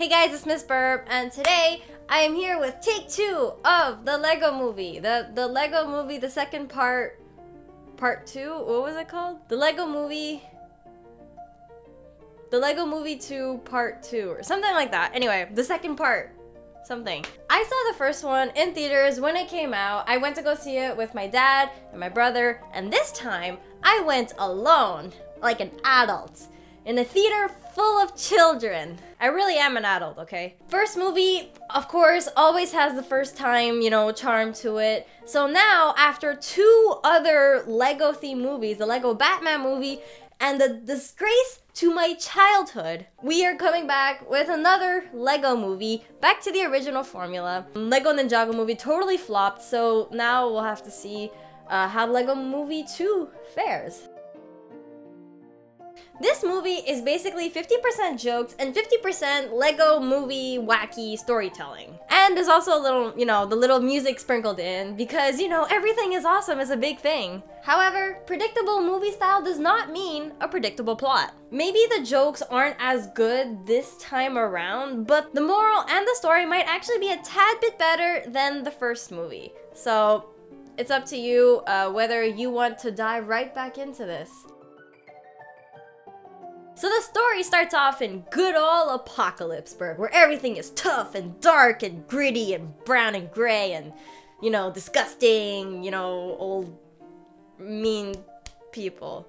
Hey guys, it's Miss Burp, and today I am here with take 2 of the Lego Movie. The Lego Movie, the second part 2? What was it called? The Lego Movie 2 Part 2 or something like that. Anyway, the second part. Something. I saw the first one in theaters when it came out. I went to go see it with my dad and my brother, and this time I went alone, like an adult, in a theater full of children. I really am an adult, okay? First movie, of course, always has the first time, charm to it. So now, after 2 other Lego themed movies, the Lego Batman movie and the disgrace to my childhood, we are coming back with another Lego movie, back to the original formula. Lego Ninjago movie totally flopped, so now we'll have to see how Lego Movie 2 fares. This movie is basically 50% jokes and 50% Lego Movie wacky storytelling. And there's also a little, the little music sprinkled in because, everything is awesome is a big thing. However, predictable movie style does not mean a predictable plot. Maybe the jokes aren't as good this time around, but the moral and the story might actually be a tad bit better than the first movie. So, it's up to you whether you want to dive right back into this. So the story starts off in good ol' Apocalypseburg, where everything is tough and dark and gritty and brown and gray and, disgusting, old mean people.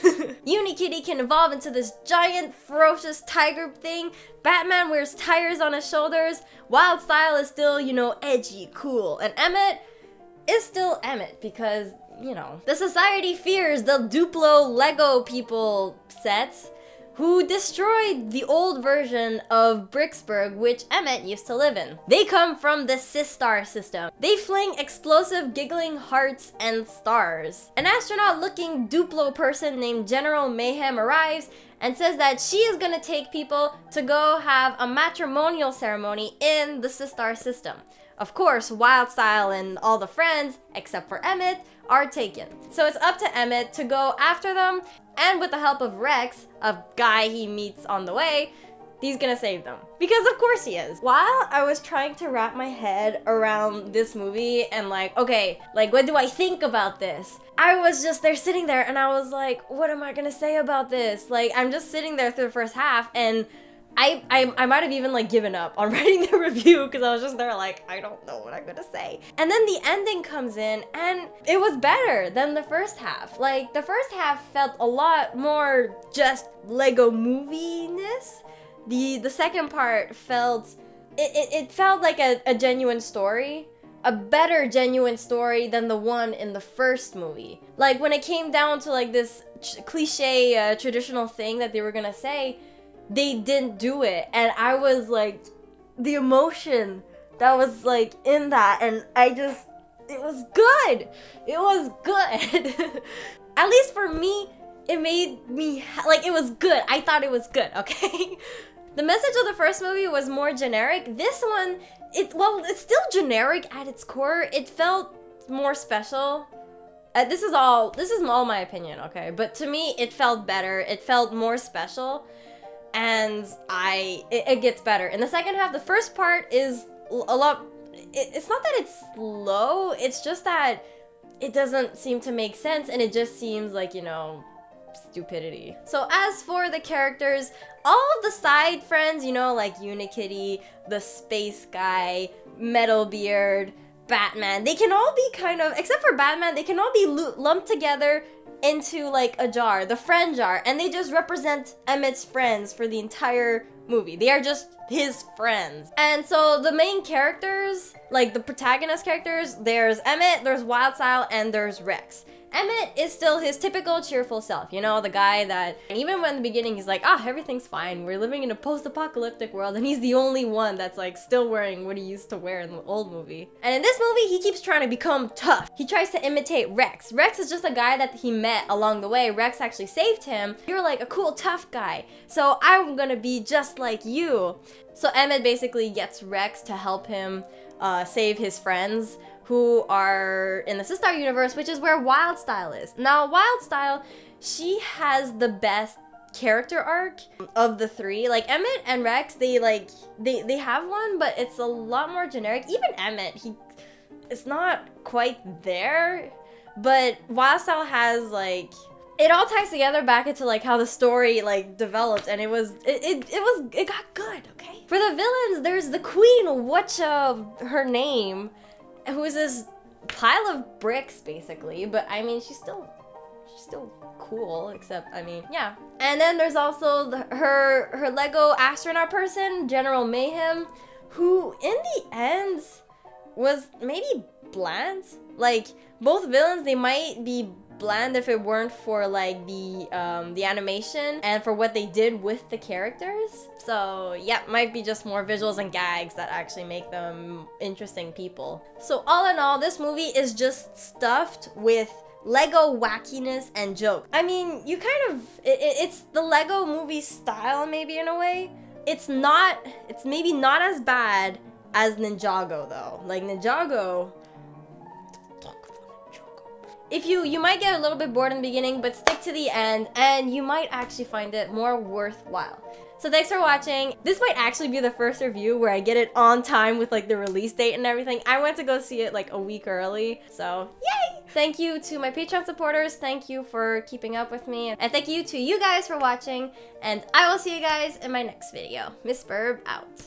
Unikitty can evolve into this giant, ferocious tiger thing. Batman wears tires on his shoulders. Wildstyle is still, edgy, cool. And Emmett is still Emmett because, the society fears the Duplo Lego people sets who destroyed the old version of Bricksburg, which Emmett used to live in. They come from the Sistar system. They fling explosive giggling hearts and stars. An astronaut-looking Duplo person named General Mayhem arrives and says that she is gonna take people to go have a matrimonial ceremony in the Sistar system. Of course, Wildstyle and all the friends, except for Emmett, are taken. So it's up to Emmett to go after them, and with the help of Rex, a guy he meets on the way, he's gonna save them. Because of course he is. While I was trying to wrap my head around this movie and okay, what do I think about this? I was just there sitting there and I was like, what am I gonna say about this? I'm just sitting there through the first half and I might have even given up on writing the review because I was just there I don't know what I'm gonna say. And then the ending comes in and it was better than the first half. The first half felt a lot more just Lego movie-ness. The second part felt, it felt like a genuine story. A better genuine story than the one in the first movie. When it came down to this cliche traditional thing that they were gonna say, they didn't do it, and I was the emotion that was in that, and it was good. It was good. At least for me, it made me, it was good. I thought it was good, okay? The message of the first movie was more generic. This one, it's still generic at its core. It felt more special. This is all my opinion, okay? But to me, it felt better. It felt more special. And it gets better. In the second half, the first part is a lot, it's not that it's slow, it's just that it doesn't seem to make sense and it just seems stupidity. So as for the characters, all of the side friends, Unikitty, the space guy, Metalbeard, Batman, they can all be except for Batman, they can all be lumped together into a jar, the friend jar, and they just represent Emmett's friends for the entire movie. They are just his friends. And so the main characters, the protagonist characters, there's Emmett, there's Wildstyle, and there's Rex. Emmett is still his typical cheerful self, the guy that, even when in the beginning he's everything's fine, we're living in a post-apocalyptic world, and he's the only one that's still wearing what he used to wear in the old movie. And in this movie, he keeps trying to become tough. He tries to imitate Rex. Rex is just a guy that he met along the way. Rex actually saved him. You're a cool, tough guy, so I'm gonna be just like you. So Emmett basically gets Rex to help him save his friends, who are in the Sistar universe, which is where Wildstyle is. Now, Wildstyle, she has the best character arc of the three. Like Emmett and Rex, they have one, but it's a lot more generic. Even Emmett, it's not quite there. But Wild Style has like, it all ties together back into like how the story like developed, and it got good, okay? For the villains, there's the queen, whatcha her name, who is this pile of bricks basically, but I mean she's still cool, except I mean, yeah. And then there's also her Lego astronaut person, General Mayhem, who in the end was maybe bland. Like both villains, they might be bland if it weren't for like the animation and for what they did with the characters. So yeah, might be just more visuals and gags that actually make them interesting people. So all in all, this movie is just stuffed with Lego wackiness and joke. I mean, you kind of, it's the Lego movie style maybe in a way. It's maybe not as bad as Ninjago though. Like Ninjago, if you might get a little bit bored in the beginning, but stick to the end and you might actually find it more worthwhile. So thanks for watching. This might actually be the first review where I get it on time with like the release date and everything. I went to go see it like a week early, so yay! Thank you to my Patreon supporters. Thank you for keeping up with me. And thank you to you guys for watching. And I will see you guys in my next video. Miss Burb out.